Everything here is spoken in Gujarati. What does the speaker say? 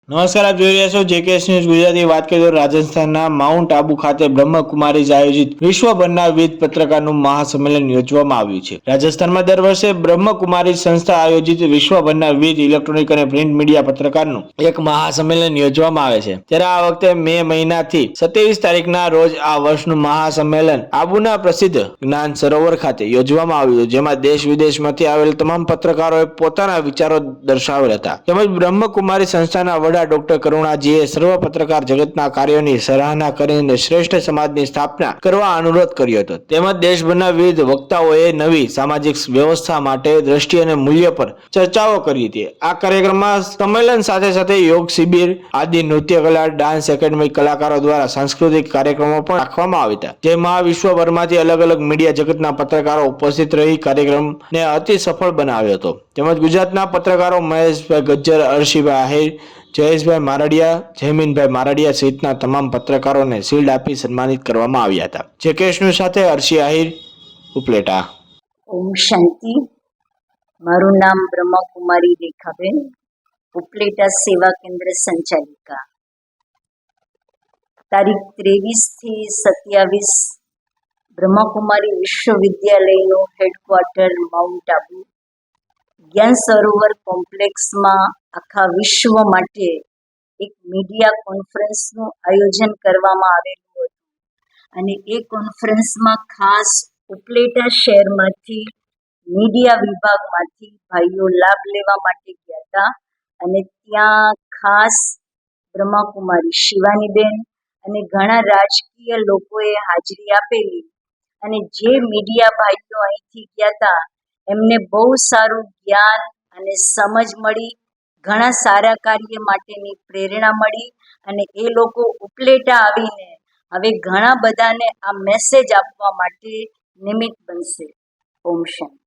નમસ્કાર, આપ જોઈ રહ્યા છો જેકેએસ ન્યૂઝ ગુજરાતી। વાત કરીએ તો રાજસ્થાનના માઉન્ટ આબુ ખાતે બ્રહ્મકુમારીઝ આયોજિત વિશ્વભરના વિવિધ પત્રકારનું મહાસંમેલન યોજવામાં આવ્યું છે। રાજસ્થાનમાં દર વર્ષે બ્રહ્મકુમારીઝ સંસ્થા આયોજિત વિશ્વભરના વિવિધ ઇલેક્ટ્રોનિક અને પ્રિન્ટ મીડિયા પત્રકારનું એક મહાસંમેલન યોજવામાં આવે છે। ત્યારે આ વખતે મે મહિનાથી 27 તારીખના રોજ આ વર્ષનું મહાસંમેલન આબુના પ્રસિદ્ધ જ્ઞાન સરોવર ખાતે યોજવામાં આવ્યું હતું, જેમાં દેશ વિદેશમાંથી આવેલ તમામ પત્રકારોએ પોતાના વિચારો દર્શાવેલ હતા। તેમજ બ્રહ્મકુમારી સંસ્થાના વડા ડોક્ટર કરુણાજીએ સર્વ પત્રકાર જગતના કાર્યોની સરાહના કરીને શ્રેષ્ઠ સમાજની સ્થાપના કરવા અનુરોધ કર્યો હતો। તેમજ દેશભરના વિવિધ વક્તાઓએ નવી સામાજિક વ્યવસ્થા માટે દ્રષ્ટિ અને મૂલ્ય પર ચર્ચાઓ કરી હતી। આ કાર્યક્રમમાં સંમેલન સાથે સાથે યોગ શિબિર આદિ, નૃત્ય કલા, ડાન્સ એકેડમી કલાકારો દ્વારા સાંસ્કૃતિક કાર્યક્રમો પણ રાખવામાં આવ્યા હતા, જેમાં વિશ્વભરમાંથી અલગ અલગ મીડિયા જગતના પત્રકારો ઉપસ્થિત રહી કાર્યક્રમને અતિ સફળ બનાવ્યો હતો। તેમજ ગુજરાતના પત્રકારો મહેશભાઈ ગજ્જર, અર્શીભાઈ આહિર, જયેશભાઈ મારડિયા, જયમીનભાઈ મારડિયા સહિતના તમામ પત્રકારોને શિલ્ડ આપી સન્માનિત કરવામાં આવ્યા હતા। જેકેએસ ન્યૂઝ સાથે અર્શી આહિર, ઉપલેટા। ઓમ શાંતિ। મારું નામ બ્રહ્મકુમારી રેખાબેન, ઉપલેટા સેવા કેન્દ્ર સંચાલિકા। તારીખ 23 થી 27 બ્રહ્મકુમારી વિશ્વવિદ્યાલયનું હેડક્વાર્ટર માઉન્ટ આબુ જ્ઞાન સરોવર કોમ્પ્લેક્સમાં આખા વિશ્વ માટે એક મીડિયા કોન્ફરન્સનું આયોજન કરવામાં આવેલું હતું અને એ કોન્ફરન્સમાં ખાસ ઉપલેટા શહેરમાંથી મીડિયા વિભાગમાંથી ભાઈઓ લાભ લેવા માટે ગયા હતા અને ત્યાં ખાસ બ્રહ્મકુમારી શિવાનીબેન અને ઘણા રાજકીય લોકોએ હાજરી આપેલી અને જે મીડિયા ભાઈઓ અહીંથી ગયા હતા એમને બહુ સારું જ્ઞાન અને સમજ મળી, ઘણા સારા કાર્ય માટેની પ્રેરણા મળી અને એ લોકો ઉપલેટા આવીને હવે ઘણા બધાને આ મેસેજ આપવા માટે નિમિત્ત બનશે। ઓમ શાંતિ।